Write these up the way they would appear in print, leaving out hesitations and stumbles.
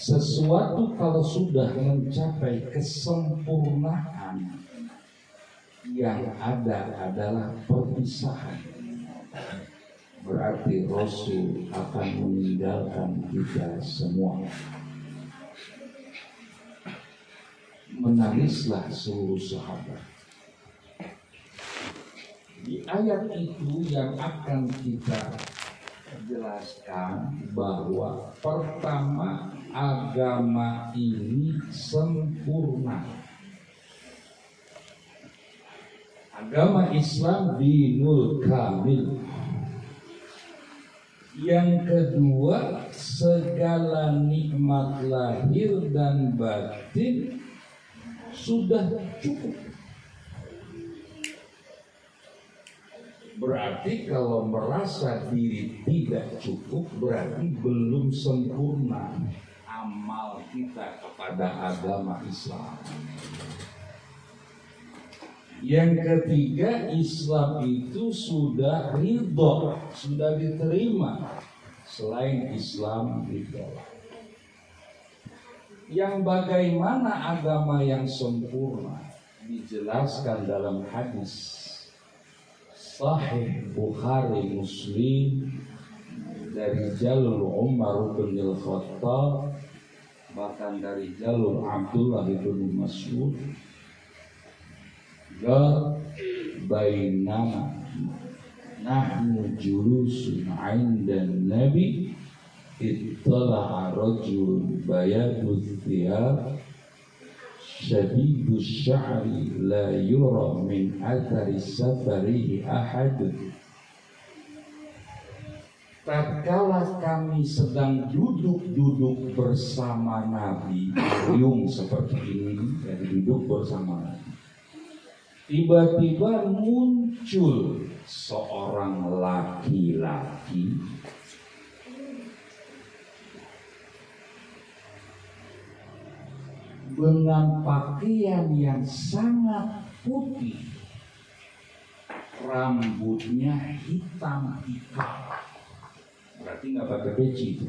Sesuatu kalau sudah mencapai kesempurnaan, yang ada adalah perpisahan. Berarti Rasul akan meninggalkan kita semua. Menangislah seluruh sahabat. Di ayat itu yang akan kita jelaskan bahwa pertama, agama ini sempurna. Agama Islam dinul kamil. Yang kedua, segala nikmat lahir dan batin sudah cukup. Berarti kalau merasa diri tidak cukup, berarti belum sempurna amal kita kepada agama Islam. Yang ketiga, Islam itu sudah ridho, sudah diterima. Selain Islam ditolak. Yang bagaimana agama yang sempurna dijelaskan dalam hadis Sahih Bukhari Muslim dari jalur Umar bin Al-Khattab, bahkan dari jalur Abdullah bin Mas'ud. Bainama nahnu julusun 'indan nabi ittala'a rajulun bayadu thiyab syadidus sya'ri la yura min athari safarihi ahad. Tatkala kami sedang duduk bersama Nabi, riung seperti ini, jadi duduk bersama Nabi, tiba-tiba muncul seorang laki-laki dengan pakaian yang sangat putih, rambutnya hitam ikal, berarti nggak pakai peci itu.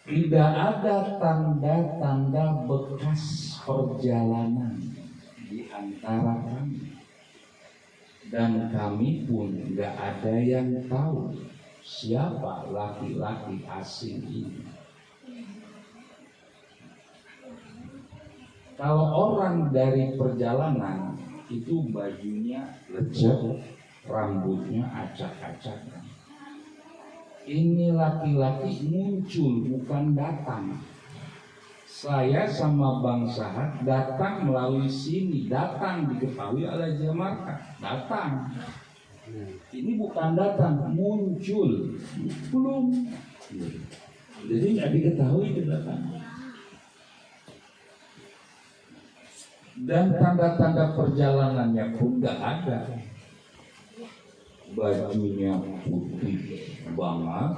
Tidak ada tanda-tanda bekas perjalanan di antara kami, dan kami pun nggak ada yang tahu siapa laki-laki asing ini. Kalau orang dari perjalanan itu bajunya lecek, rambutnya acak-acakan. Ini laki-laki muncul, bukan datang. Saya sama Bang Sahat datang melalui sini, datang diketahui oleh Jamarka, datang. Ini bukan datang, muncul, belum. Jadi nggak diketahui itu datang. Dan tanda-tanda perjalanannya pun nggak ada. Bajunya putih banget,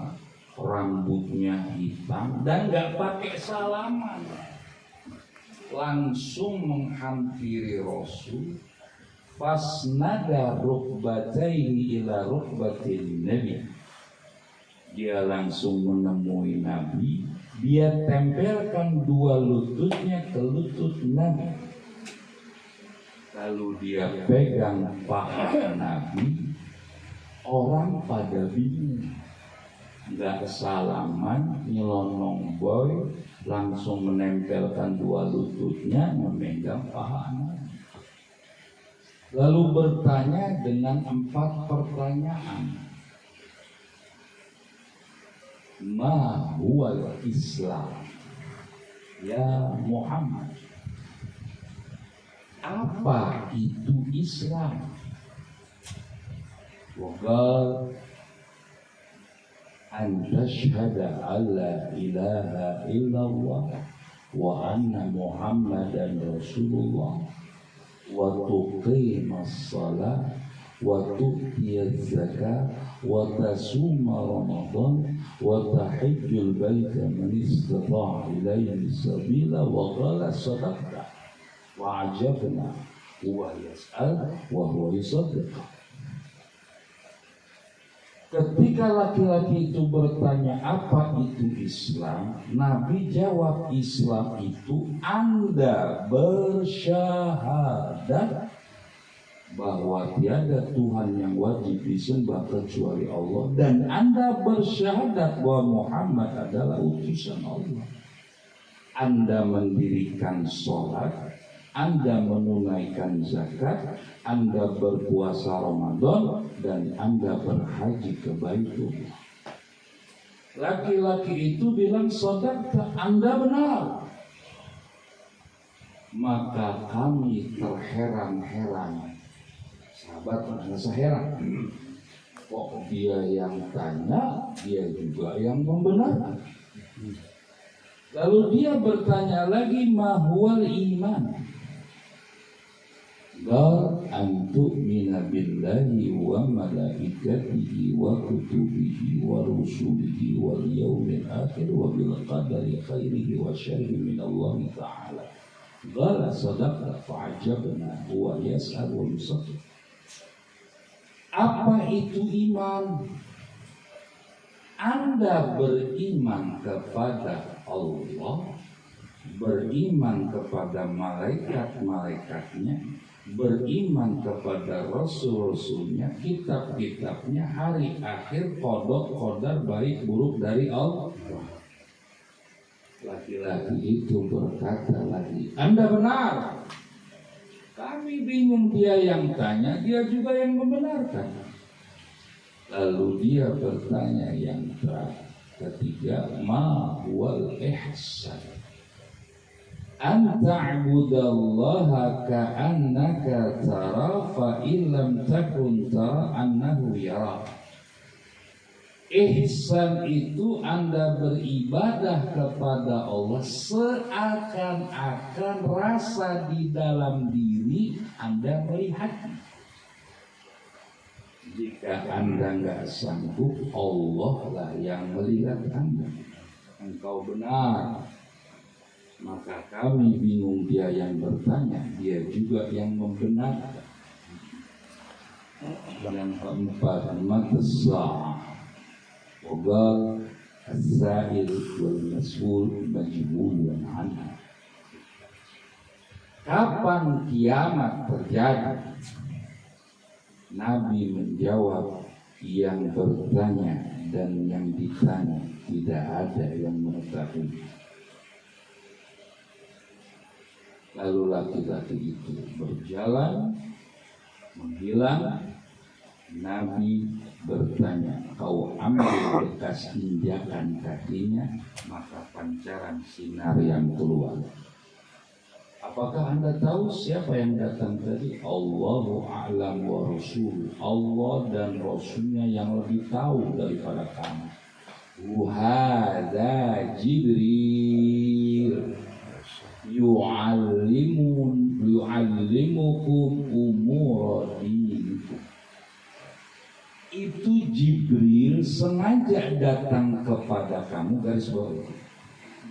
rambutnya hitam, dan nggak pakai salaman, langsung menghampiri Rasul. Fasnada rukbataihi ila rukbatin Nabi. Dia langsung menemui Nabi, dia tempelkan dua lututnya ke lutut Nabi. Lalu dia pegang paha Nabi. Orang pada bingung, nggak salaman, nyelonong boy, langsung menempelkan dua lututnya, memegang paha Nabi. Lalu bertanya dengan 4 pertanyaan. Ma huwal Islam? Ya Muhammad, apa itu Islam? Waqal an tashhada alla ilaha illallah wa anna Muhammadan Rasulullah wa tuqimas salat wa tu'tiyaz zakah wa tasuma Ramadan wa tahijjul baita man istata'a ilayhi sabila wa qala sadaqta wa ajabna wa yas'al wa huwa yusaddiq. Ketika laki-laki itu bertanya apa itu Islam, Nabi jawab, Islam itu Anda bersyahadat bahwa tiada Tuhan yang wajib disembah kecuali Allah, dan Anda bersyahadat bahwa Muhammad adalah utusan Allah. Anda mendirikan sholat, Anda menunaikan zakat, Anda berpuasa Ramadan, dan Anda berhaji ke Baitullah. Laki-laki itu bilang, "Shadaqta, Anda benar." Maka kami terheran-heran. Sahabat merasa heran. Kok dia yang tanya, dia juga yang membenarkan. Lalu dia bertanya lagi, "Mahwal iman?" Qal an tu'mina billahi wa malaikatihi wa kutubihi wa rusulihi wal yawmil akhir wa bil qadari khairihi wa syarrihi min Allah ta'ala. Qala sadaqta fa'ajabna wa yas'al wa yusafir. Apa itu iman? Anda beriman kepada Allah, beriman kepada malaikat-malaikatnya, beriman kepada rasul-rasulnya, kitab-kitabnya, hari akhir, qada baik buruk dari Allah. Laki-laki itu berkata lagi, "Anda benar." Kami bingung, dia yang tanya, dia juga yang membenarkan. Lalu dia bertanya yang ketiga, "Ma huwal ihsan?" An ta'budallaha ka'annaka tara fa illam takun tara annahu yara. Ihsan itu Anda beribadah kepada Allah seakan-akan rasa di dalam diri Anda melihatnya. Jika Anda nggak sanggup, Allah lah yang melihat Anda. Engkau benar. Maka kami bingung, dia yang bertanya, dia juga yang membenarkan. Yang keempat, matasah. Waqal as-sa'il wal mas'ul majhulun anhu. Kapan kiamat terjadi? Nabi menjawab, yang bertanya dan yang ditanya tidak ada yang mengetahui. Lalu laki-laki itu berjalan menghilang. Nabi bertanya, "Kau ambil bekas injakan kakinya?" Maka pancaran sinar yang keluar. "Apakah Anda tahu siapa yang datang tadi?" "Allahu a'lam wa rasul." Allah dan Rasulnya yang lebih tahu daripada kamu. "Hadza Jibril yu'allimukum umur dinikum." Itu Jibril sengaja datang kepada kamu, garis bawah.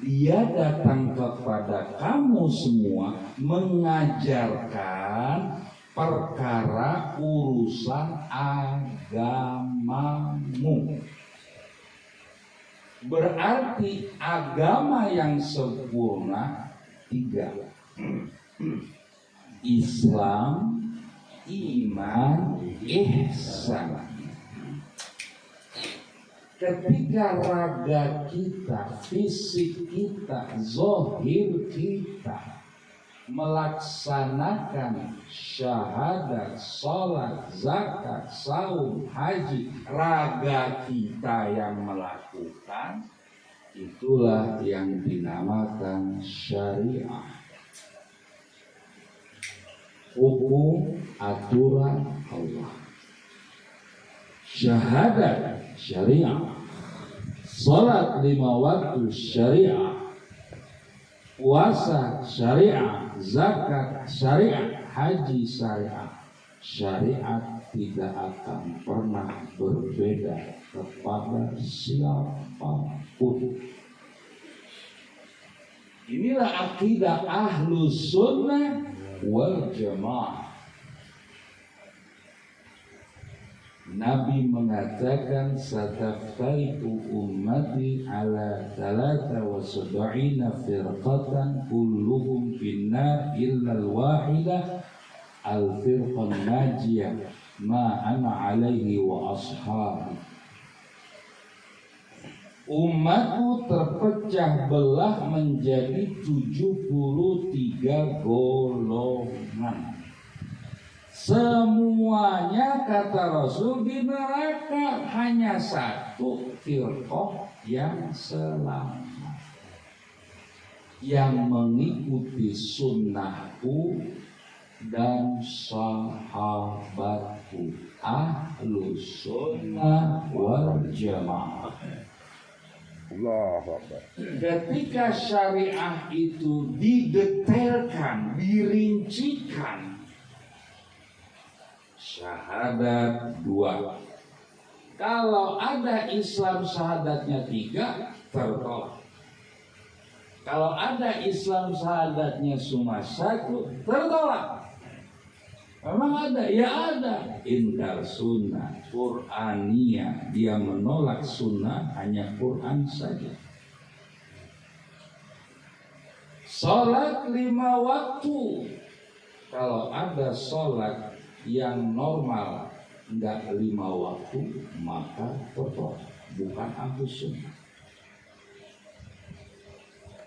Dia datang kepada kamu semua mengajarkan perkara urusan agamamu. Berarti agama yang sempurna tiga: Islam, iman, ihsan. Ketika raga kita, fisik kita, zahir kita melaksanakan syahadat, salat, zakat, saum, haji, raga kita yang melakukan, itulah yang dinamakan syariah. Hukum aturan Allah. Syahadat syariah, salat 5 waktu syariah, puasa syariah, zakat syariah, haji syariah. Syariat tidak akan pernah berbeda kepada siapapun. Inilah akidah Ahlus Sunnah wal Jamaah. Nabi mengatakan sataftariqu ummati ala 73 firqatan kulluhum finnar illa al-wahidah al-firqan najiyah ma ana alaihi wa ashabi. Umatku terpecah belah menjadi 73 golongan. Semuanya kata Rasul di neraka, hanya satu firqah yang selamat, yang mengikuti sunnahku dan sahabatku, ahlus sunnah wal jamaah. Ketika syariah itu didetailkan, dirincikan, syahadat 2. Kalau ada Islam syahadatnya 3, tertolak. Kalau ada Islam syahadatnya cuma 1, tertolak. Memang ada? Ya ada. Inkar sunnah, Qur'aniyah. Dia menolak sunnah, hanya Quran saja. Salat 5 waktu. Kalau ada salat yang normal enggak 5 waktu, maka tertolak, bukan ahlu sunnah.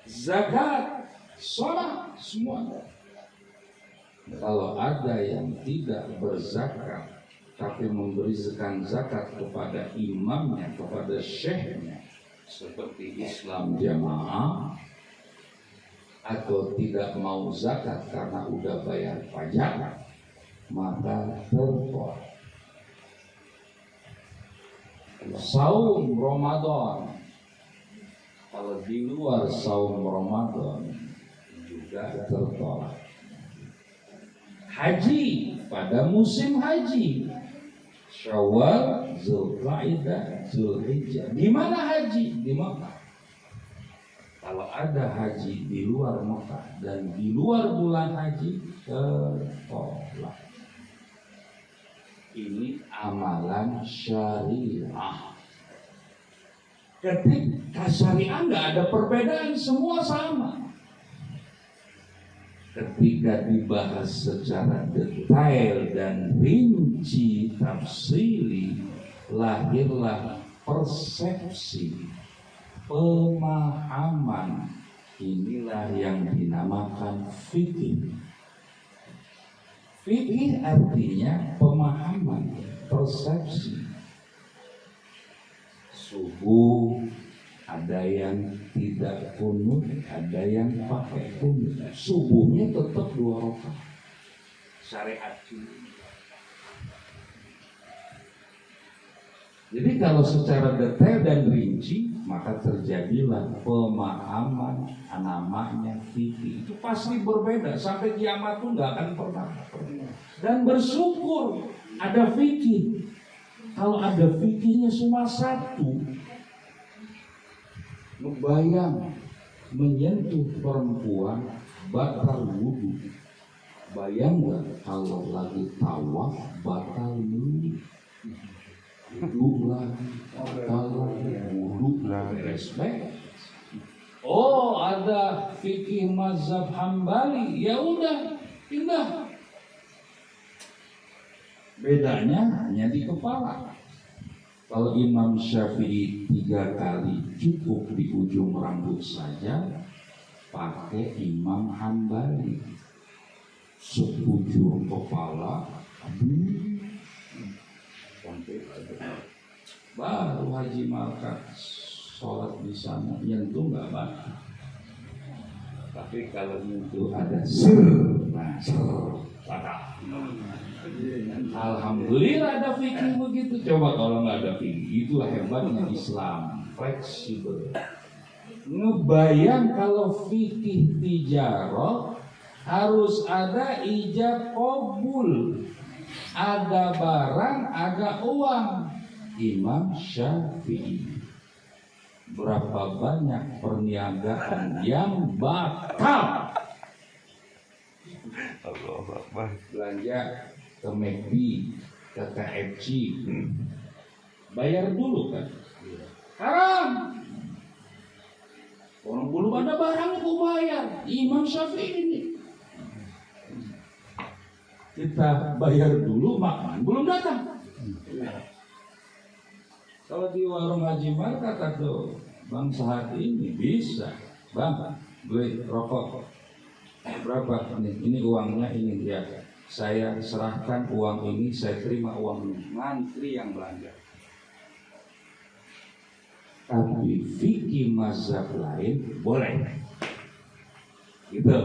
Zakat, sholat, semua. Kalau ada yang tidak berzakat tapi memberikan zakat kepada imamnya, kepada syekhnya, seperti Islam jamaah, atau tidak mau zakat karena udah bayar pajak, maka tertolak. Saum Ramadan, kalau di luar saum Ramadan juga tertolak. Haji pada musim haji, Syawal, Zulqa'dah, Zulhijjah. Di mana haji? Di Mekah. Kalau ada haji di luar Mekah dan di luar bulan haji, tertolak. Ini amalan syariah. Ketika syariah nggak ada perbedaan, semua sama. Ketika dibahas secara detail dan rinci tafsiri, lahirlah persepsi, pemahaman. Inilah yang dinamakan fikih. Fikih artinya pemahaman, persepsi. Subuh ada yang tidak kunut, ada yang pakai kunut. Subuhnya tetap 2 rakaat. Syariat. Jadi kalau secara detail dan rinci, maka terjadilah pemahaman, namanya fikih. Itu pasti berbeda, sampai kiamat pun nggak akan pernah. Dan bersyukur ada fikih. Kalau ada fikihnya cuma 1, ngebayang menyentuh perempuan batal wudu. Bayang nggak kalau lagi tawaf batal wudu? Wudu lagi, batal wudu, respect. Oh, ada fikih mazhab Hambali, ya udah, pindah. Bedanya hanya di kepala. Kalau Imam Syafi'i 3 kali cukup di ujung rambut saja, pakai Imam Hambali sekujur kepala, baru Haji Malkat sholat di sana nyentuh nggak batal. Tapi kalau nyentuh ada batal. Alhamdulillah ada fikih begitu. Coba kalau nggak ada fikih, itulah hebatnya Islam, fleksibel. Ngebayang kalau fikih tijarah harus ada ijab qabul, ada barang, ada uang. Imam Syafi'i, berapa banyak perniagaan yang batal. Belanja ke McD ke KFC, bayar dulu kan? Haram. Orang belum ada barang kok bayar. Imam Syafi'i ini. Kita bayar dulu, makan belum datang. Kalau di warung Haji Mar kata tuh Bang Sahat ini bisa, Bang beli rokok berapa ini uangnya ini ya. Saya serahkan uang ini, saya terima uang ini. Ngantri yang belanja. Tapi fikih mazhab lain boleh. Gitu.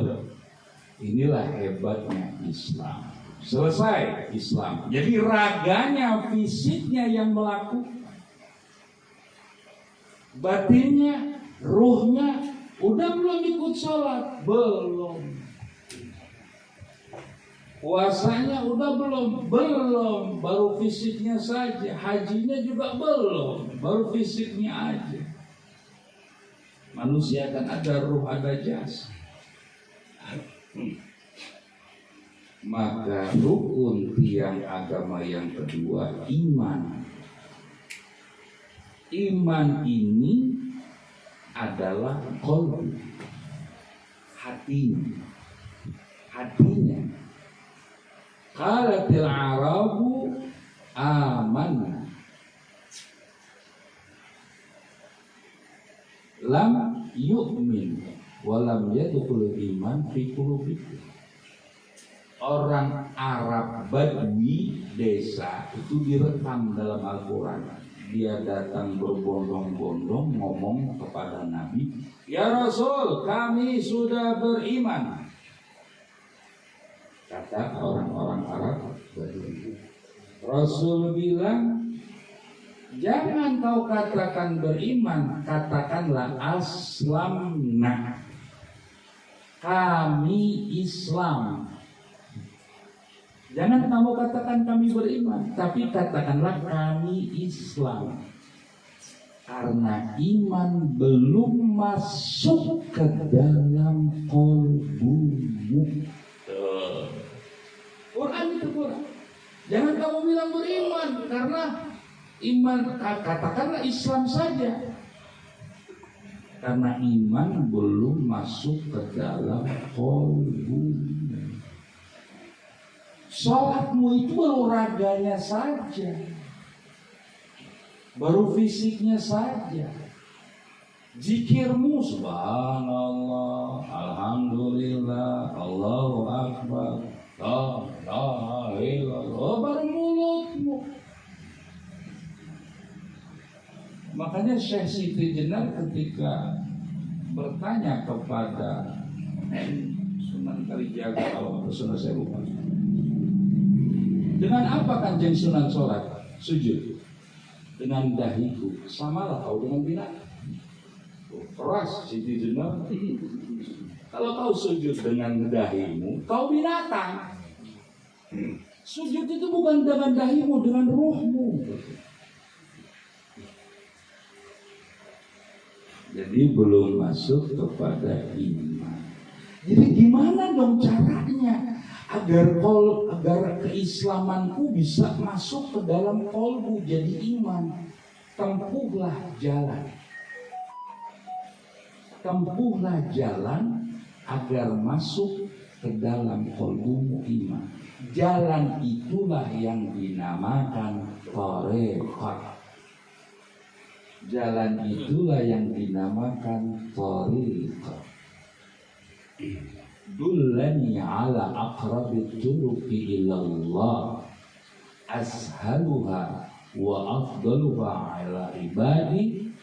Inilah hebatnya Islam. Selesai Islam. Jadi raganya, fisiknya yang melakukan. Batinnya, ruhnya udah belum ikut sholat? Belum. Puasanya udah belum? Belum. Baru fisiknya saja. Hajinya juga belum. Baru fisiknya aja. Manusia kan ada ruh, ada jasad. Maka rukun tiang agama yang kedua iman. Iman ini adalah qalbu, hatinya. Qalatil Arabu amanna lam yu'min walam yadkhul iman fi qulubikum. Orang Arab Badui desa itu direkam dalam Al-Quran. Dia datang berbondong-bondong ngomong kepada Nabi, "Ya Rasul, kami sudah beriman." Kata orang-orang Arab Badui. Rasul bilang, "Jangan kau katakan beriman, katakanlah aslamna. Kami Islam." Jangan kamu katakan kami beriman, tapi katakanlah kami Islam. Karena iman belum masuk ke dalam qalbumu. Quran itu Quran. Jangan kamu bilang beriman, karena iman katakanlah Islam saja. Karena iman belum masuk ke dalam qalbumu. Sholatmu itu baru raganya saja, baru fisiknya saja. Zikirmu subhanallah, alhamdulillah, Allahu akbar, la ilaha illallah, baru mulutmu. Makanya Syekh Siti Jenar ketika bertanya kepada Sunan Kalijaga, kalau Sunan saya lupa, dengan apa Kanjeng Sunan sholat? Sujud. Dengan dahiku. Samalah kau dengan binatang. Keras Siti Jenar. Kalau kau sujud dengan dahimu, kau binatang. Sujud itu bukan dengan dahimu, dengan ruhmu. Jadi belum masuk kepada iman. Jadi gimana dong caranya agar keislamanku bisa masuk ke dalam qalbu jadi iman? Tempuhlah jalan. Tempuhlah jalan agar masuk ke dalam qalbumu iman. Jalan itulah yang dinamakan thariqah. Jalan itulah yang dinamakan thariqah. Dullani ala aqrabit turuqi ilallah ashaluha wa afdaluha ala ibadi.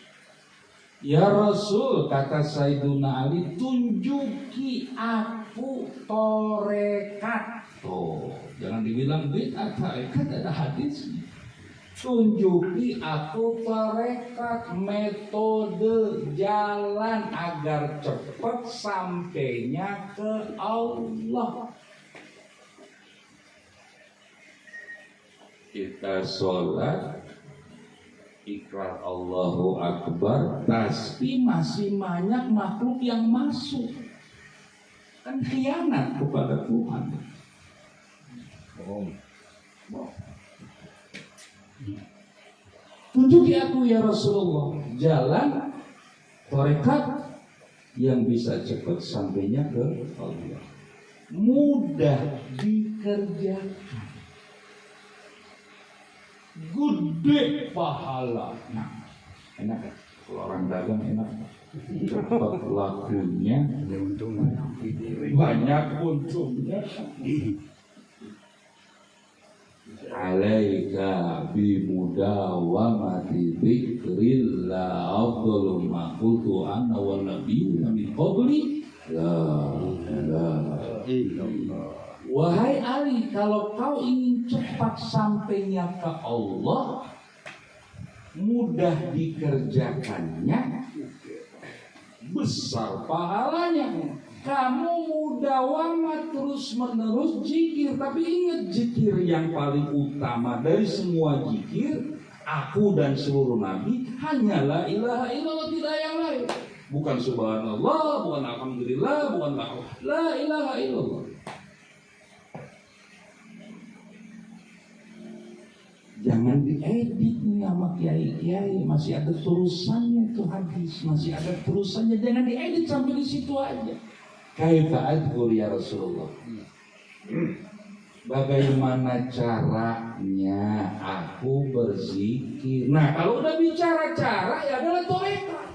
Ya Rasul, kata Sayyiduna Ali, tunjuki aku torekat. Jangan dibilang bid'ah, tarekat ada hadisnya. Tunjuki aku tarekat, metode jalan agar cepat sampainya ke Allah. Kita sholat, ikrar Allahu Akbar, tapi masih banyak makhluk yang masuk. Kan khianat kepada Tuhan. Tunjuki aku ya Rasulullah jalan tarekat yang bisa cepat sampainya ke Allah. Mudah dikerjakan, gede pahalanya. Enak kan? Kalau orang dagang enak, cepat lakunya, banyak untungnya. Alaika bimudawamati dzikrillah afdalu ma qultu ana wan nabiyyuna min qabli la ilaha illallah. Wahai Ali, kalau kau ingin cepat sampainya ke Allah, mudah dikerjakannya, besar pahalanya. Kamu mudawamah terus menerus zikir, tapi ingat zikir yang paling utama dari semua zikir, aku dan seluruh nabi hanyalah ilaha illallah, tidak yang lain. Bukan subhanallah, bukan alhamdulillah, bukan la ilaha illallah. Jangan diedit nih sama kiai-kiai, masih ada terusannya itu hadis, masih ada terusannya, jangan diedit sampai di situ aja. Kaifa adhkur ya Rasulullah. Bagaimana caranya aku berzikir? Nah, kalau udah bicara cara ya adalah tarekat.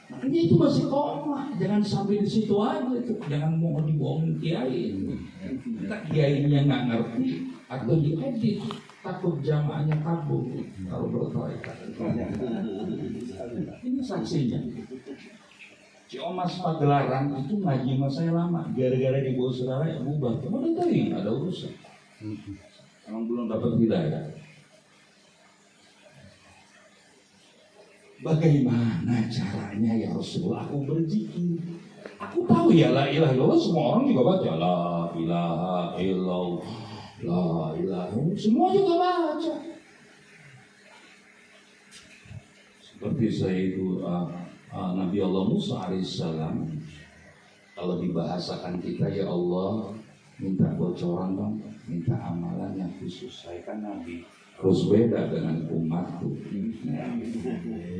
Makanya itu masih koma, jangan sampai di situ aja itu. Jangan mau dibohongin kiai. Kita kiainya nggak ngerti atau diedit, takut jamaahnya kabur kalau bertarekat. Ini saksinya. Si Omas Pagelaran itu ngaji sama saya lama, gara-gara dibawa saudara yang ubah. Cuma udah tahu ada urusan. Emang belum dapat hidayah. Bagaimana caranya ya Rasulullah aku berzikir? Aku tahu ya la ilaha illallah, semua orang juga baca la ilaha illallah, la ilaha illallah, semua juga baca. Seperti saya itu Nabi Allah Musa alaihissalam, kalau dibahasakan kita ya Allah minta bocoran dong, minta amalan yang khusus. Saya kan Nabi, harus beda dengan umatku.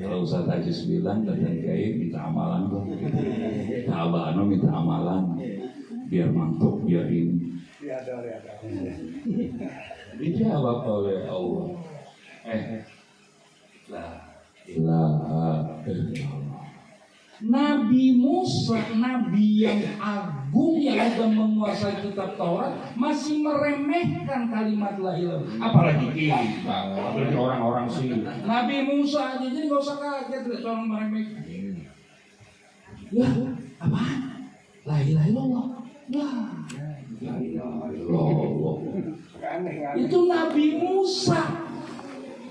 Kalau Ustaz Ajis bilang dan kiai minta amalan dong, Abah Ano minta amalan, biar mantap, biar ini. Dijawab oleh Allah. La ilaha illallah. Nabi Musa, nabi yang agung yang sudah menguasai kitab Taurat, masih meremehkan kalimat la ilaha illallah. Apalagi kita, apalagi orang-orang sini. Nabi Musa aja, jadi nggak usah kaget orang meremehkan. Ya, apa? La ilaha illallah. La ilaha illallah. Itu Nabi Musa.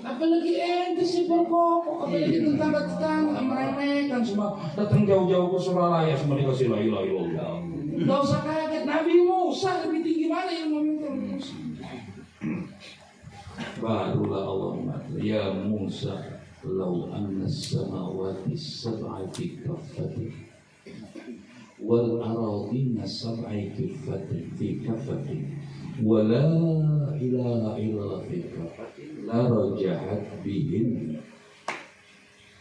Apalagi ente si berkokok, apalagi tetangga-tetangga meremehkan, semua datang jauh-jauh ke Suralaya semua dikasih la ilaha illallah. Gak usah kaget, Nabi Musa lebih tinggi mana yang meminta Musa. Barulah Allah mengatakan, ya Musa, lau anna samawati sab'ati kaffatin wal aradina sab'ati fi kaffatin wa la ilaha illallah fi kaffatin la rajahat bihin.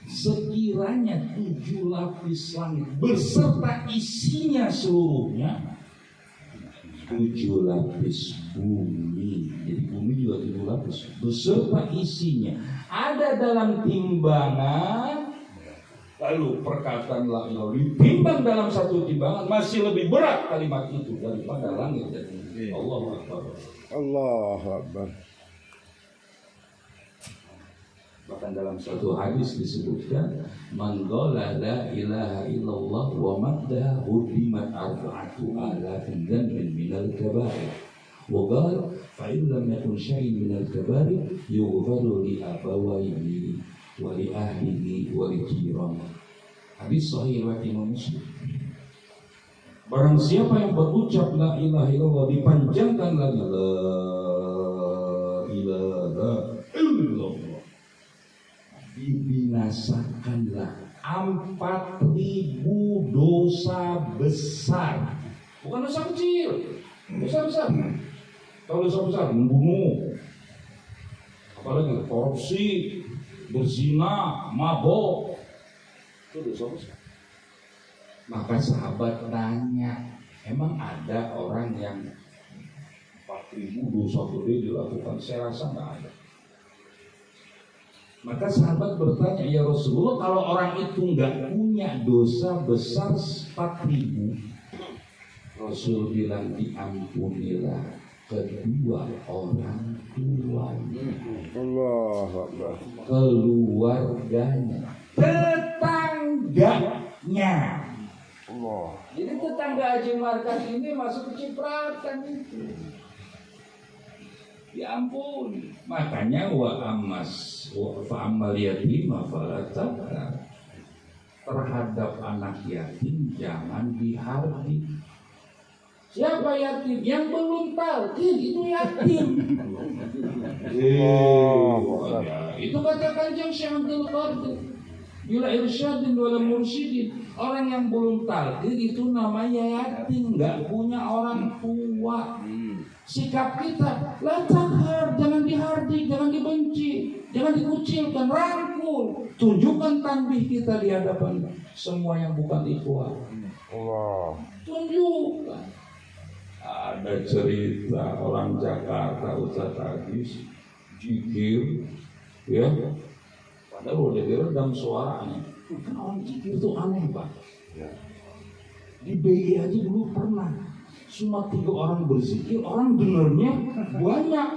Sekiranya 7 lapis langit beserta isinya seluruhnya, 7 lapis bumi, jadi bumi juga 7 lapis beserta isinya ada dalam timbangan, lalu perkataan la ilaha ditimbang dalam satu timbangan, masih lebih berat kalimat itu daripada langit dan bumi. Allahu Akbar. Allahu Akbar. Bahkan dalam satu hadis disebutkan, man qala la ilaha illallah wa madda hudimat arba'atu alafin dhanbin minal kabair. Wa qala fa in lam yakun syai'un minal kabair yughfaru li abawayhi wa li ahlihi wa li jiranihi. Hadis sahih riwayat Imam Muslim. Barang siapa yang berucap la ilaha illallah, dipanjangkan lagi la ilaha illallah, dibinasakanlah 4.000 dosa besar. Bukan dosa kecil, dosa besar. Kalau dosa besar membunuh, apalagi korupsi, berzina, mabok, itu dosa besar. Maka sahabat tanya, emang ada orang yang 4.000 dosa gede dilakukan? Saya rasa nggak ada. Maka sahabat bertanya, ya Rasulullah, kalau orang itu nggak punya dosa besar 4.000, Rasul bilang diampunilah kedua orang tuanya, keluarganya, tetangganya. Jadi tetangga Haji Markas ini masuk kecipratan itu. Ya ampun. Makanya fa'amal yatima fala tabkar. Terhadap anak yatim jangan dihardik. Siapa yatim? Yang belum talqin itu yatim. Itu kata Kanjeng Syekh Abdul Qadir. Bila irsyadin wala mursyidin, orang yang belum talqin itu namanya yatim, nggak punya orang tua. Sikap kita, la takhar, jangan dihardik, jangan dibenci, jangan dikucilkan, rangkul. Tunjukkan tanbih kita di hadapan semua yang bukan ikhwan. Allah. Tunjukkan. Ada cerita orang Jakarta, Ustaz Agis, jikir, ya. Padahal udah diredam suaranya. Kan orang jikir itu aneh, Pak. Di BI aja dulu pernah. Cuma 3 orang berzikir, orang dengernya banyak.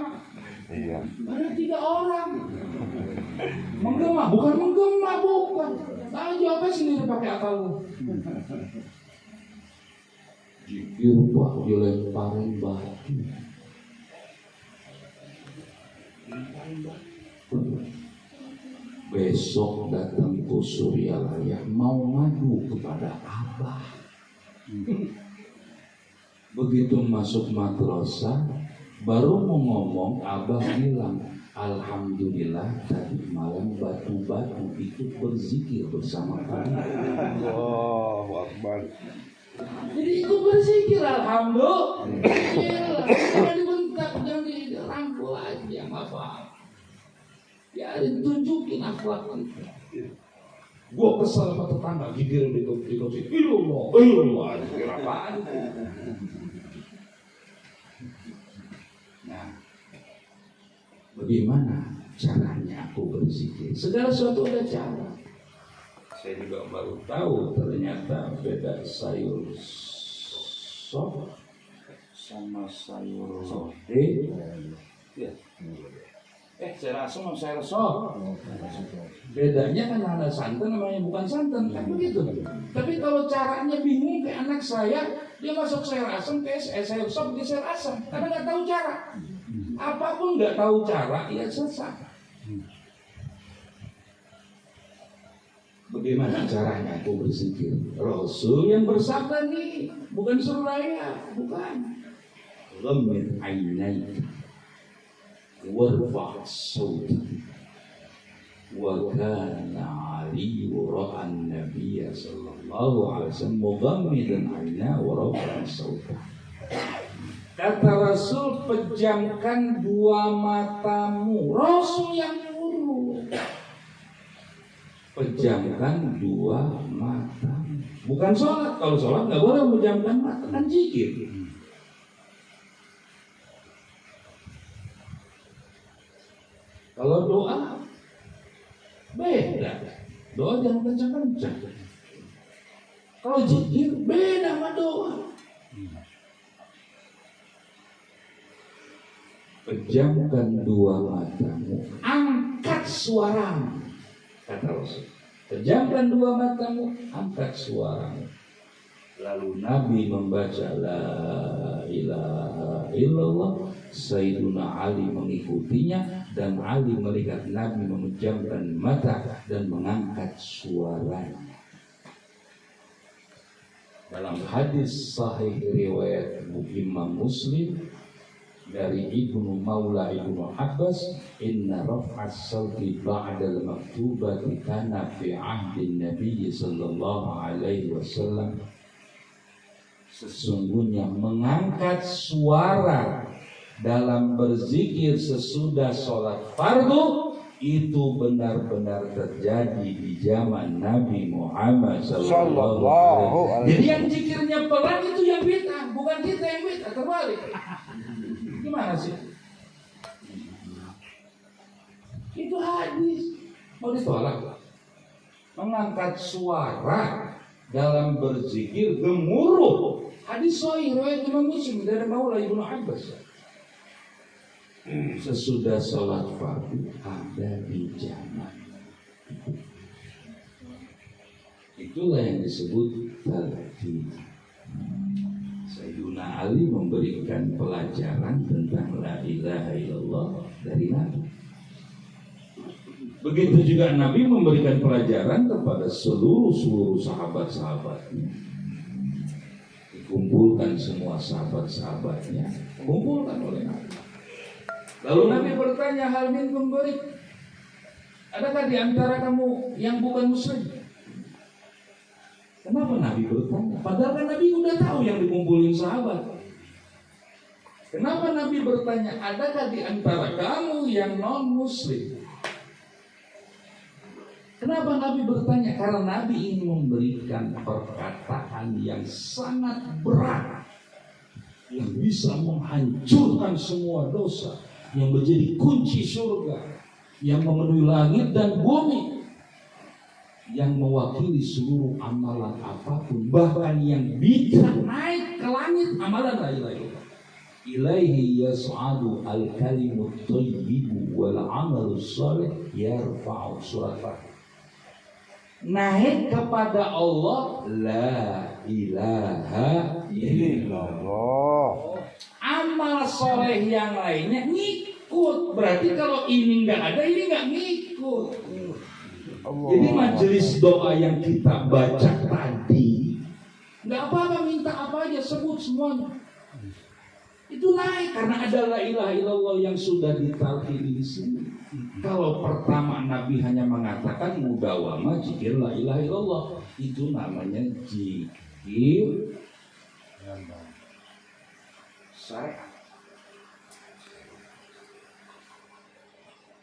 Iya. Ada 3 orang. Menggema, bukan. Ayo apa sendiri pakai akal lu. Jikir Pak, dilemparin batu. Besok datang ke Suryalaya mau ngadu kepada Abah. Begitu masuk madrasah, baru mau ngomong, Abah bilang, alhamdulillah tadi malam batu-batu itu berzikir bersama kami. Allahu Akbar. Jadi ikut berzikir, alhamdulillah. Jangan dibentak, jangan dirangkul aja, apa? Ya tunjukin akhlak kita. Gua kesal sama tetangga, gigir di kursi. Ilullah, gigir apaan? Nah, bagaimana caranya aku berzikir? Segala sesuatu ada cara. Saya juga baru tahu ternyata beda sayur sop sama sayur sote. Ya. Saya rasa sama sayur sop. Bedanya kan ada santan namanya bukan santan, kan begitu. Tapi kalau caranya bingung kayak anak saya, dia masuk sayur asam ke sayur sop di sayur asam karena nggak tahu cara. Apapun nggak tahu cara, ya sesat. Bagaimana caranya aku berzikir? Rasul yang bersabda nih, bukan suraya, bukan. Ghamid ainai warfa' sauti wa kana Ali ra'an Nabiy sallallahu alaihi wasallam mughammidan aina wa rafa'a sauti. Kata Rasul, pejamkan 2 matamu. Rasul yang nyuruh. Pejamkan 2 mata. Bukan sholat. Kalau sholat nggak boleh pejamkan mata, kan zikir. Kalau doa beda. Doa jangan kencang-kencang. Kalau zikir beda sama doa. Pejamkan 2 matamu, angkat suaramu. Kata Rasul, pejamkan 2 matamu, angkat suaramu. Lalu Nabi membaca la ilaha illallah. Sayyiduna Ali mengikutinya, dan Ali melihat Nabi memejamkan mata dan mengangkat suaranya. Dalam hadis sahih riwayat Imam Muslim dari Ibnu Maula Ibnu Abbas, inna raf'as sauti ba'dal maktubati kana fi ahdi Nabi sallallahu alaihi wasallam. Sesungguhnya mengangkat suara dalam berzikir sesudah sholat fardu itu benar-benar terjadi di zaman Nabi Muhammad sallallahu alaihi wasallam. Jadi yang zikirnya pelan itu yang bid'ah, bukan kita yang bid'ah, terbalik. Gimana sih? Itu hadis mau ditolak. Mengangkat suara dalam berzikir gemuruh. Hadis sahih riwayat Imam Muslim dari Maula Ibnu Abbas. Sesudah sholat fardu ada di zaman. Itulah yang disebut talqin. Sayyidina Ali memberikan pelajaran tentang la ilaha illallah dari Nabi. Begitu juga Nabi memberikan pelajaran kepada seluruh sahabat-sahabatnya. Dikumpulkan semua sahabat-sahabatnya, kumpulkan oleh Nabi. Lalu Nabi bertanya, hal minkum murid? Adakah di antara kamu yang bukan muslim? Kenapa Nabi bertanya? Padahal kan Nabi udah tahu yang dikumpulin sahabat. Kenapa Nabi bertanya, adakah di antara kamu yang non muslim? Kenapa Nabi bertanya? Karena Nabi ingin memberikan perkataan yang sangat berat, yang bisa menghancurkan semua dosa, yang menjadi kunci surga, yang memenuhi langit dan bumi, yang mewakili seluruh amalan apapun, bahkan yang bisa naik ke langit amalan la ilaha illallah. Ilaihi yas'adu al-kalimut thayyibu wal 'amalus shalih yarfa'u. Surat Fatihah. Naik kepada Allah, la ilaha illallah. Amal soleh yang lainnya ngikut. Berarti kalau ini nggak ada, ini nggak ngikut. Jadi majelis doa yang kita baca tadi, nggak apa-apa, minta apa aja, sebut semuanya. Itu naik karena ada la ilaha illallah yang sudah ditalqin di sini. Kalau pertama Nabi hanya mengatakan mudawamah zikir la ilaha illallah, itu namanya zikir syariat.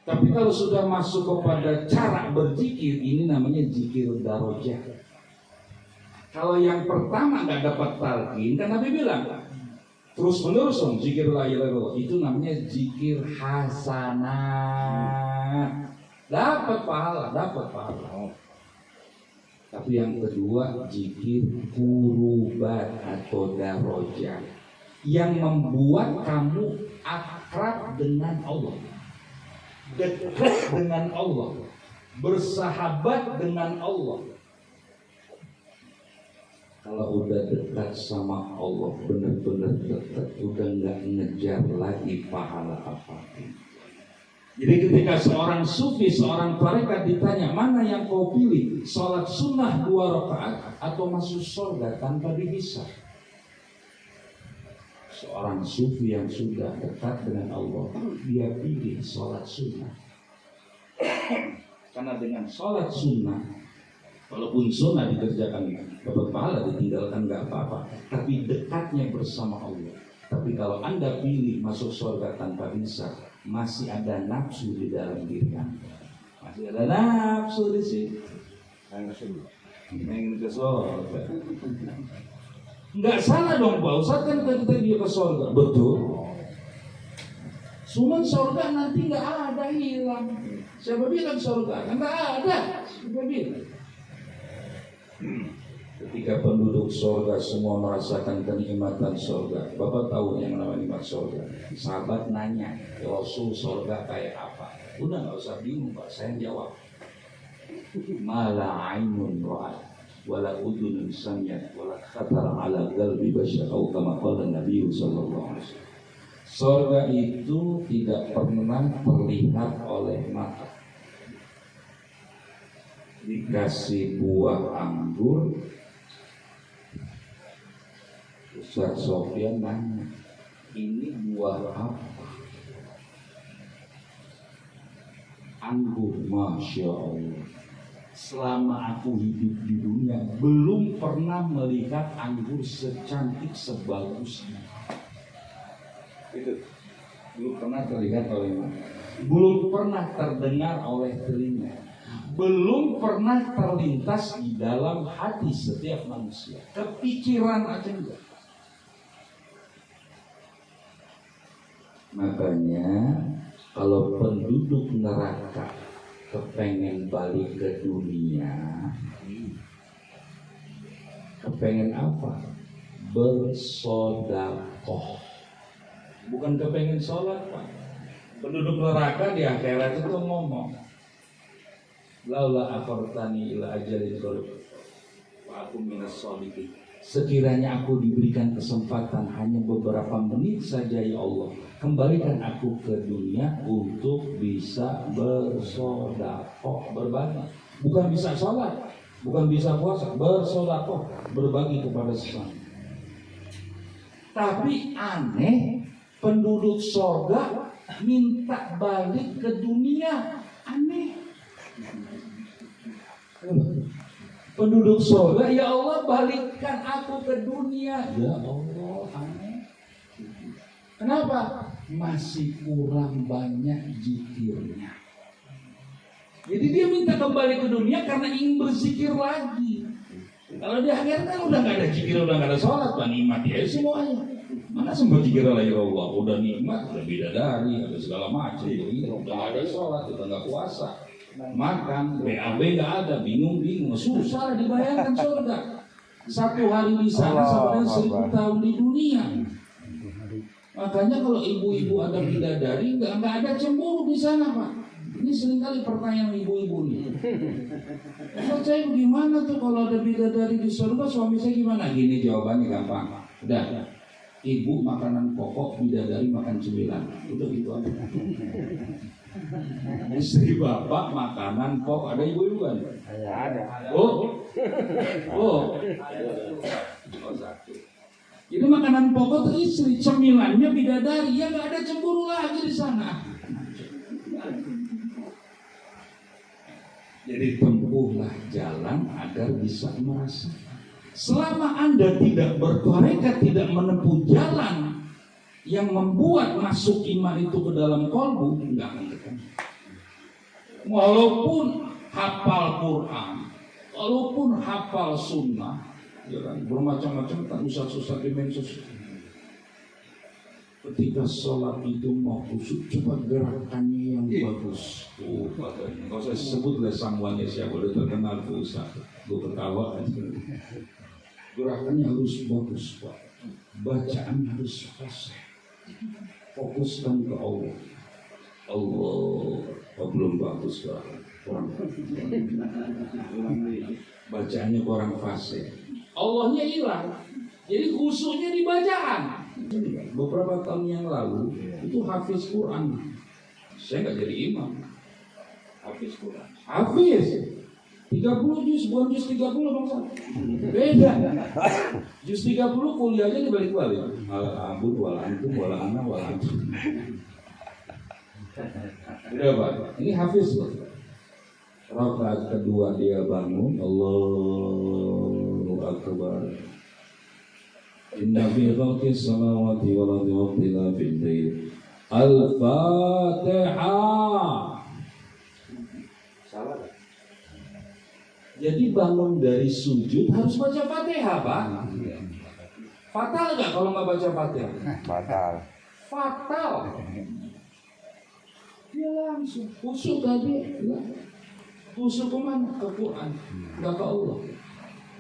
Tapi kalau sudah masuk kepada cara berzikir, ini namanya zikir darajah. Kalau yang pertama nggak dapat talqin, kan Nabi bilang terus menerus zikir la ilaha illallah, itu namanya zikir hasanah, dapat pahala. Tapi yang kedua zikir kurubat atau darajat, yang membuat kamu akrab dengan Allah, dekat dengan Allah, bersahabat dengan Allah. Kalau udah dekat sama Allah, benar-benar dekat, udah nggak ngejar lagi pahala apapun. Jadi ketika seorang sufi, seorang tarekat ditanya, mana yang kau pilih, sholat sunnah 2 rakaat atau masuk surga tanpa dihisab? Seorang sufi yang sudah dekat dengan Allah, dia pilih sholat sunnah. Karena dengan sholat sunnah, walaupun sunnah dikerjakan dapat pahala, ditinggalkan nggak apa-apa, tapi dekatnya bersama Allah. Tapi kalau Anda pilih masuk surga tanpa hisab, masih ada nafsu di dalam diri Anda, masih ada nafsu di situ, ingin ke surga. Nggak salah dong Pak Ustaz, kan kita dia ke surga, betul. Cuman surga nanti nggak ada, hilang. Siapa bilang surga? Kan nggak ada. Siapa bilang? Ketika penduduk surga semua merasakan kenikmatan surga, Bapak tahu yang namanya nikmat surga. Sahabat nanya, Rasul surga kayak apa? Udah nggak usah bingung Pak, saya jawab. Mala ainun ra'at, wala udunun sami'at, wala khatar ala qalbi bashar, atau kama qala Nabi sallallahu alaihi wasallam. Surga itu tidak pernah terlihat oleh mata. Dikasih buah anggur, Ustaz Sofyan nanya, ini buah apa? Anggur, Masya Allah. Selama aku hidup di dunia, belum pernah melihat anggur secantik sebagus ini. Itu. belum pernah terlihat oleh mata, belum pernah terdengar oleh telinga, belum pernah terlintas di dalam hati setiap manusia. Kepikiran aja enggak. Makanya kalau penduduk neraka kepengen balik ke dunia, kepengen apa? Bersodakoh. Bukan kepengen sholat, Pak. Penduduk neraka di akhirat itu ngomong, laula akhartani ila ajalin qarib wa aku minas sholihin. Sekiranya aku diberikan kesempatan hanya beberapa menit saja ya Allah, kembalikan aku ke dunia untuk bisa bersedekah, berbagi. Bukan bisa sholat, bukan bisa puasa, bersedekah, berbagi kepada sesama. Tapi aneh, penduduk surga minta balik ke dunia, aneh. Penduduk surga, ya Allah balikkan aku ke dunia. Ya Allah, aneh. Kenapa? Masih kurang banyak zikirnya. Jadi dia minta kembali ke dunia karena ingin berzikir lagi. Kalau di akhirat kan udah nggak ada zikir, udah nggak ada sholat, Pak, nikmat ya semuanya. Mana sempat zikir lagi Allah, udah nikmat, udah bidadari, ada segala macam. Udah nggak ada sholat, udah nggak puasa. Makan, BAB nggak ada, bingung, susah dibayangkan surga. Satu hari di sana sebenarnya 1000 tahun di dunia. Makanya kalau ibu-ibu ada bidadari, nggak ada cemburu di sana, Pak. Ini seringkali pertanyaan ibu-ibu nih. Saya gimana tuh kalau ada bidadari di surga, suami saya gimana? Gini jawabannya gampang. Udah, ibu makanan pokok, bidadari makan cemilan. Udah gitu aja. Istri bapak makanan pokok, ada ibu-ibu kan? Ada. Oh. Satu. Jadi makanan pokok tuh istri, cemilannya bidadari, ya nggak ada cemburu lagi di sana. Jadi tempuhlah jalan agar bisa merasa. Selama Anda tidak bertarekat, tidak menempuh jalan yang membuat masuk iman itu ke dalam kolbu, enggak akan ketemu. Walaupun hafal Quran, walaupun hafal sunnah, ya kan, bermacam-macam, tak usah susah dimensus. Ketika sholat itu mau khusyuk, coba gerakannya yang bagus. Nggak usah sebut lah sangwannya siapa, udah terkenal tuh Ustaz. Gue ketawa aja. Gerakannya harus bagus, Pak. Bacaan harus fasih. Fokuskan ke Allah. Allah, belum bagus gerakan. Bacaannya kurang fasih. Allahnya hilang. Jadi khusyuknya di bacaan. Beberapa tahun yang lalu itu hafiz Quran. Saya nggak jadi imam. Hafiz Quran. Hafiz 30 juz, bukan juz 30 bangsa. Beda. Juz 30 kuliahnya dibalik-balik. Al-abud wal antum wal ana wal antum. Udah Pak, ini hafiz loh. Rakaat kedua dia bangun, Allahu Akbar. Inna fi khalqis samawati wal ardi wa ikhtilafil layl. Al-Fatihah. Salah kan? Jadi bangun dari sujud harus baca Fatihah, Pak. Fatal nggak kalau nggak baca Fatihah? Fatal. Dia langsung khusyuk tadi. Khusyuk kemana? Ke Quran, nggak ke Allah.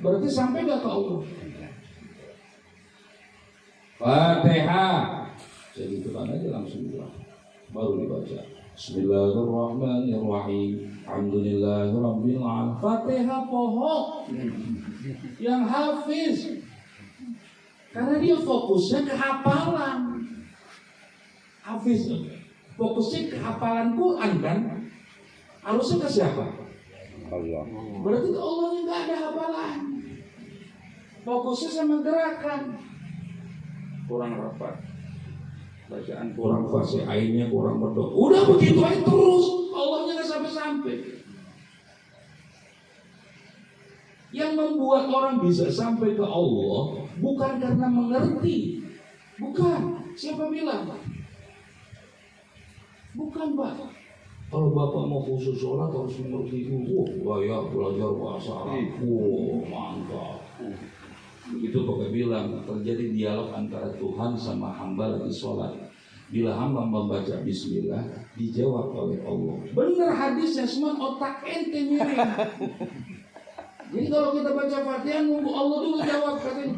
Berarti sampai nggak ke Allah. Fatihah. Jadi itu kan aja langsung bilang. Baru dibaca. Bismillahirrahmanirrahim. Alhamdulillahirabbil alamin. Fatihah pohon. Yang hafiz. Karena dia fokusnya ke hafalan. Hafiz fokusnya ke hafalan Quran kan? Harusnya ke siapa? Allah. Berarti ke Allah yang nggak ada hafalan. Fokusnya sama gerakan. Kurang rapat, bacaan kurang fasih, ainnya kurang medok. Udah begitu aja terus, Allahnya nggak sampai-sampai. Yang membuat orang bisa sampai ke Allah bukan karena mengerti, bukan. Siapa bilang? Bukan, Pak. Kalau Bapak mau khusus sholat harus mengerti dulu. Belajar bahasa Arab. Mantap. Begitu Bapak bilang, terjadi dialog antara Tuhan sama hamba lagi sholat. Bila hamba membaca bismillah, dijawab oleh Allah. Benar hadisnya, semua otak ente miring. Jadi kalau kita baca Fatihah, nunggu Allah dulu jawab katanya.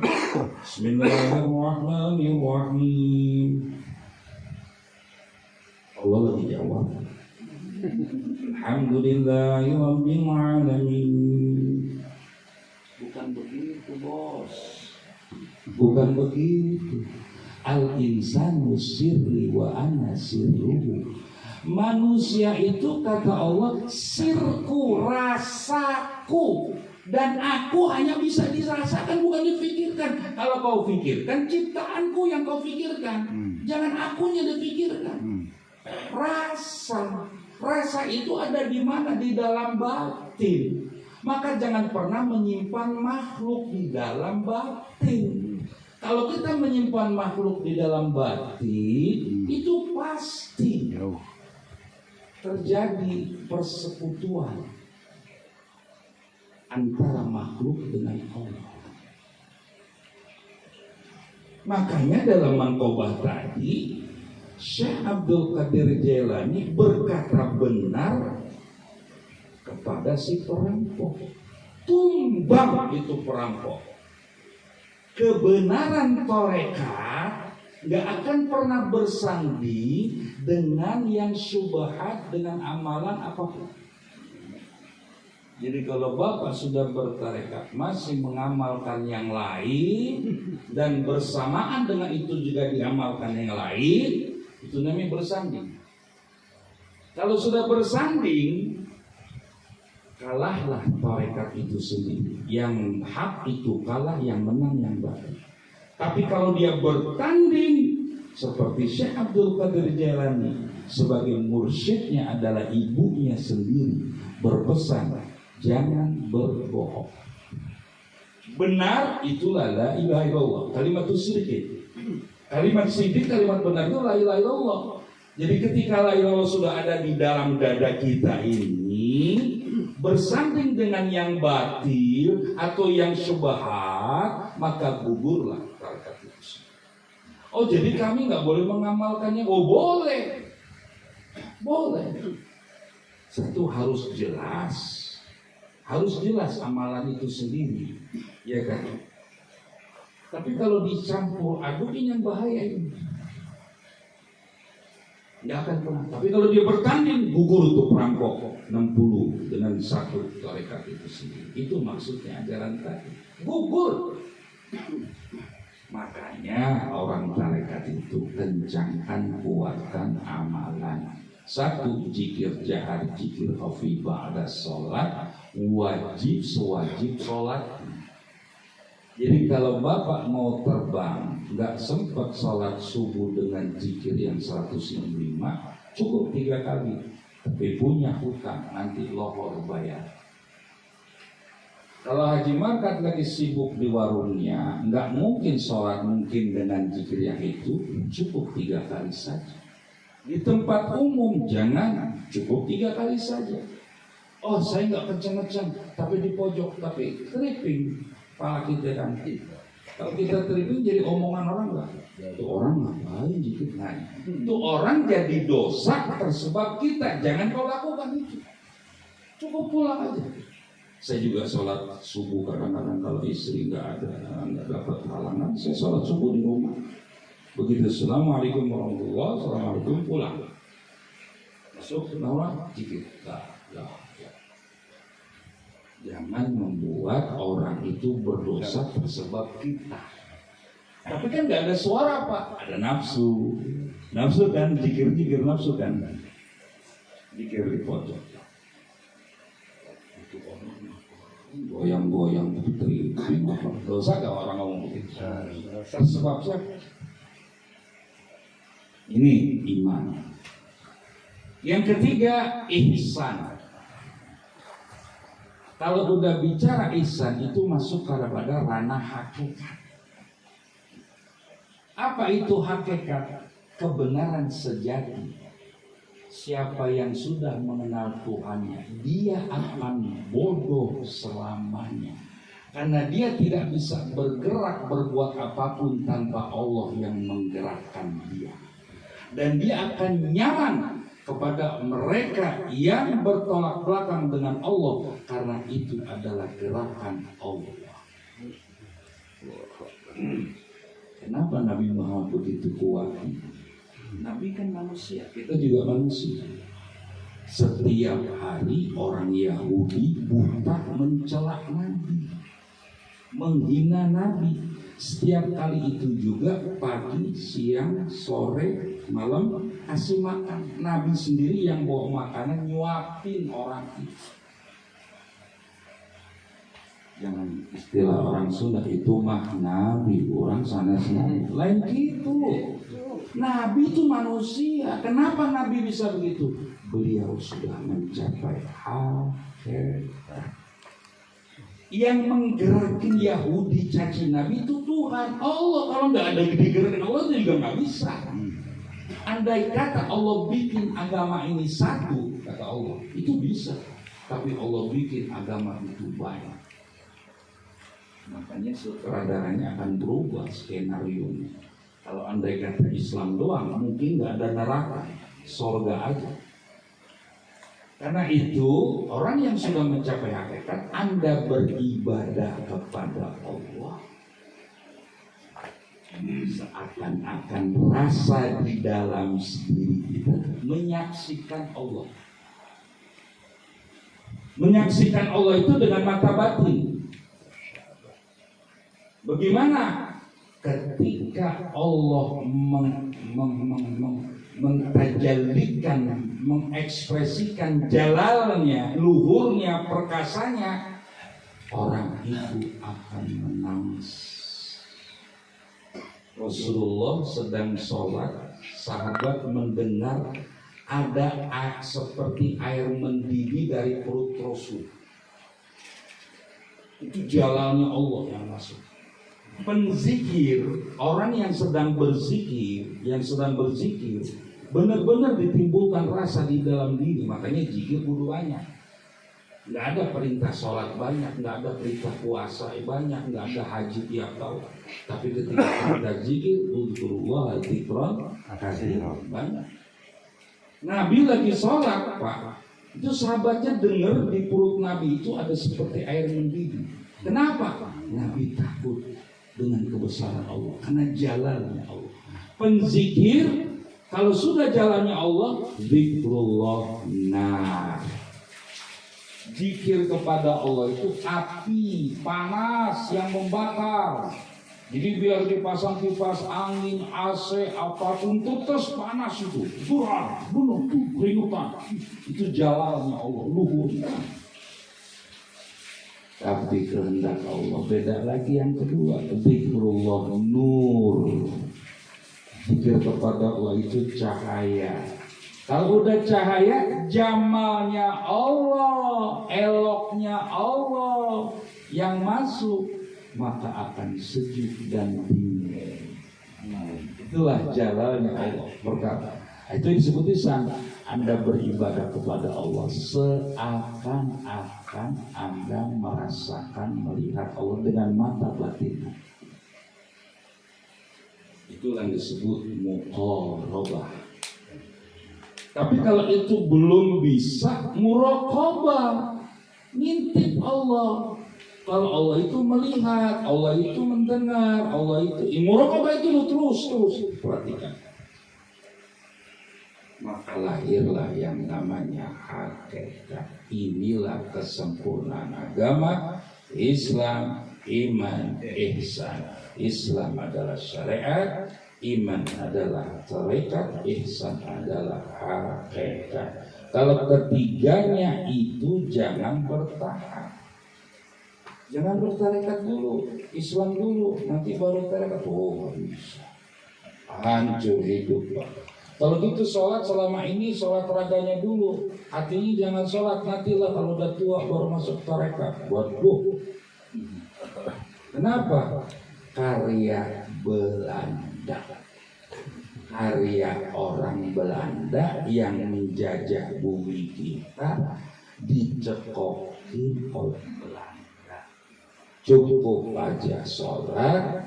Bismillahirrahmanirrahim. Allah lagi jawab. Alhamdulillahirabbil alamin. Bukan begitu, Bos. Bukan begitu. Al-insanu sirri wa ana sirruhu. Manusia itu kata Allah sirku, rasaku, dan aku hanya bisa dirasakan, bukan dipikirkan. Kalau kau pikirkan, ciptaanku yang kau pikirkan. Jangan akunya dipikirkan. Rasa itu ada di mana? Di dalam batin. Maka jangan pernah menyimpan makhluk di dalam batin. Kalau kita menyimpan makhluk di dalam batin, itu pasti terjadi persekutuan antara makhluk dengan Allah. Makanya dalam Manqobah tadi, Syekh Abdul Qadir Jailani berkata benar kepada si perampok. Tumbang itu perampok. Kebenaran tarekat gak akan pernah bersanding dengan yang syubhat dengan amalan apapun. Jadi kalau Bapak sudah bertarekat masih mengamalkan yang lain dan bersamaan dengan itu juga diamalkan yang lain, itu namanya bersanding. Kalau sudah bersanding, kalahlah tarekat itu sendiri. Yang hak itu kalah, yang menang yang baik. Tapi kalau dia bertanding seperti Syekh Abdul Qadir Jailani, sebagai mursyidnya adalah ibunya sendiri, berpesan jangan berbohong. Benar itulah la ilaha illallah. Kalimat siddiq. Kalimat siddiq, kalimat benar itu la ilaha illallah. Jadi ketika la ilaha illallah sudah ada di dalam dada kita ini, bersanding dengan yang batil atau yang syubhat, maka gugurlah tarekat itu. Oh, jadi kami nggak boleh mengamalkannya? Oh, boleh. Satu harus jelas. Harus jelas amalan itu sendiri, ya kan? Tapi kalau dicampur aduk ini yang bahaya ini. Nggak akan pernah. Tapi kalau dia bertanding, gugur untuk perampok 60 dengan satu tarekat itu sendiri. Itu maksudnya ajaran tadi. Gugur. Makanya orang tarekat itu kencangkan, kuatkan amalan. Satu, zikir jahar, zikir khafi ba'da sholat, wajib sewajib sholat. Jadi kalau Bapak mau terbang, nggak sempat sholat subuh dengan zikir yang 105, cukup 3 kali. Tapi punya hutang, nanti lohor bayar. Kalau Haji Markat lagi sibuk di warungnya, nggak mungkin sholat mungkin dengan zikir yang itu, cukup 3 kali saja. Di tempat umum jangan, cukup 3 kali saja. Oh, saya nggak kencang-kencang, tapi di pojok, tapi tripping kepala kita kan. Kalau kita tripping jadi omongan orang nggak? Itu orang ngapain zikir? Nah, itu orang jadi dosa tersebab kita. Jangan kau lakukan itu. Cukup pulang aja. Saya juga sholat subuh kadang-kadang kalau istri nggak dapat halangan, saya sholat subuh di rumah. Begitu assalamualaikum warahmatullahi wabarakatuh, assalamualaikum, pulang. Masuk ke bawah, zikir. Jangan membuat orang itu berdosa tersebab kita. Tapi kan nggak ada suara, Pak. Ada nafsu. Nafsu kan, zikir nafsu kan. Zikir di pojok. Itu orang goyang-goyang putri. Dosa gak orang ngomong begitu? Tersebab siapa? Ini iman. Yang ketiga, ihsan. Kalau udah bicara ihsan itu masuk pada ranah hakikat. Apa itu hakikat? Kebenaran sejati. siapa yang sudah mengenal Tuhannya, dia akan bodoh selamanya. Karena dia tidak bisa bergerak berbuat apapun tanpa Allah yang menggerakkan dia. Dan dia akan nyaman kepada mereka yang bertolak belakang dengan Allah, karena itu adalah gerakan Allah. Kenapa Nabi Muhammad begitu kuat? Nabi kan manusia, kita juga manusia. Setiap hari orang Yahudi buta mencela Nabi, menghina Nabi. Setiap kali itu juga pagi, siang, sore, malam kasih makan. Nabi sendiri yang bawa makanan nyuapin orang itu. Jangan istilah orang Sunda itu mah Nabi, orang sana sini. Lain gitu. Nabi itu manusia. Kenapa Nabi bisa begitu? Beliau sudah mencapai hakikat. Yang menggerakkan Yahudi caci Nabi itu Tuhan Allah. Kalau nggak ada digerakin Allah itu juga nggak bisa. Andai kata Allah bikin agama ini satu, kata Allah, itu bisa. Tapi Allah bikin agama itu banyak. Makanya sutradaranya akan berubah skenario-nya. Kalau andai kata Islam doang, mungkin nggak ada neraka, surga aja. Karena itu orang yang sudah mencapai hakikat, Anda beribadah kepada Allah, seakan-akan rasa di dalam diri kita menyaksikan Allah. Menyaksikan Allah itu dengan mata batin. Bagaimana ketika Allah mentajallikan, mengekspresikan jalalnya, luhurnya, perkasanya, orang itu akan menangis. Rasulullah sedang sholat, sahabat mendengar ada seperti air mendidih dari perut Rasul. Itu jalannya Allah yang masuk. Penzikir, orang yang sedang berzikir, benar-benar ditimbulkan rasa di dalam diri. Makanya zikir kudu banyak. Nggak ada perintah sholat banyak, nggak ada perintah puasa banyak, nggak ada haji tiap tahun. Tapi ketika kita zikir, udhkurullah dzikran katsiran, banyak. Nabi lagi sholat, Pak, itu sahabatnya dengar di perut Nabi itu ada seperti air mendidih. Kenapa? Nabi takut dengan kebesaran Allah, karena jalannya Allah. Penzikir, kalau sudah jalannya Allah, zikrullah nar. Zikir kepada Allah itu api panas yang membakar. Jadi biar dipasang kipas angin, AC, apapun terus panas itu. Surah, bunuh, keringutan. Itu jalannya Allah, luhurnya. Tapi kehendak Allah beda lagi yang kedua. Zikrullah nur. Zikir kepada Allah itu cahaya. Kalau udah cahaya, jamalnya Allah, eloknya Allah yang masuk, maka akan sejuk dan dingin. Itulah jalannya Allah berkata. Itu disebut lisan. Anda beribadah kepada Allah seakan-akan Anda merasakan, melihat Allah dengan mata batin. Itulah yang disebut muqarabah. Tapi kalau itu belum bisa, muraqabah, ngintip Allah. Kalau Allah itu melihat, Allah itu mendengar, Allah itu muraqabah itu terus perhatikan. Maka lahirlah yang namanya hakikat. Inilah kesempurnaan agama Islam, iman, ihsan. Islam adalah syariat, iman adalah tarekat, ihsan adalah hakikat. Kalau ketiganya itu jangan bertahan. Jangan bertarekat dulu, Islam dulu, nanti baru tarekat. Oh, bisa. Hancur hidup, Pak. Kalau gitu sholat selama ini sholat raganya dulu, hatinya jangan sholat, nantilah kalau udah tua baru masuk tarekat. Waduh. Kenapa? Karya Belanda. karya orang Belanda yang menjajah bumi kita dicekokin oleh Belanda. Cukup aja sholat,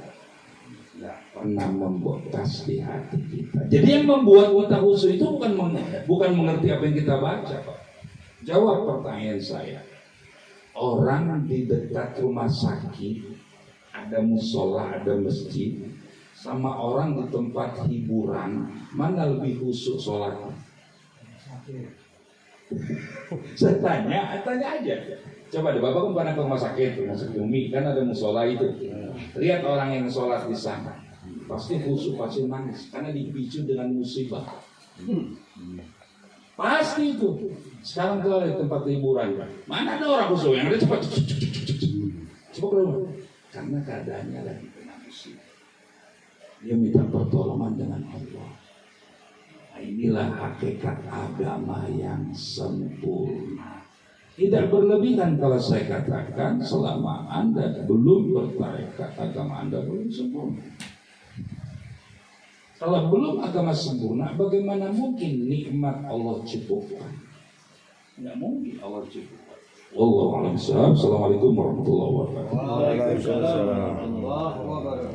nggak pernah membekas di hati kita. Jadi yang membuat kita khusyuk itu bukan mengerti apa yang kita baca, Pak. Jawab pertanyaan saya. Orang di dekat rumah sakit ada musola, ada masjid, sama orang di tempat hiburan, mana lebih khusyuk sholatnya? Saya tanya aja. Coba deh, Bapak kan pernah ke rumah sakit Umi, kan ada musola itu. Lihat orang yang sholat di sana, pasti khusyuk, pasti nangis, karena dipicu dengan musibah. Pasti itu. Sekarang kalau di tempat hiburan, mana ada orang khusyuk yang ada cepat keluar. Karena keadaannya lagi kena musibah. Dia minta pertolongan dengan Allah. Nah, inilah hakikat agama yang sempurna. Tidak berlebihan kalau saya katakan selama Anda belum bertarekat, agama Anda belum sempurna. Kalau belum agama sempurna, bagaimana mungkin nikmat Allah cukupkan? Tidak mungkin Allah cukupkan. Wallahu a'lam bishawab. Assalamualaikum warahmatullahi wabarakatuh. Waalaikumsalam.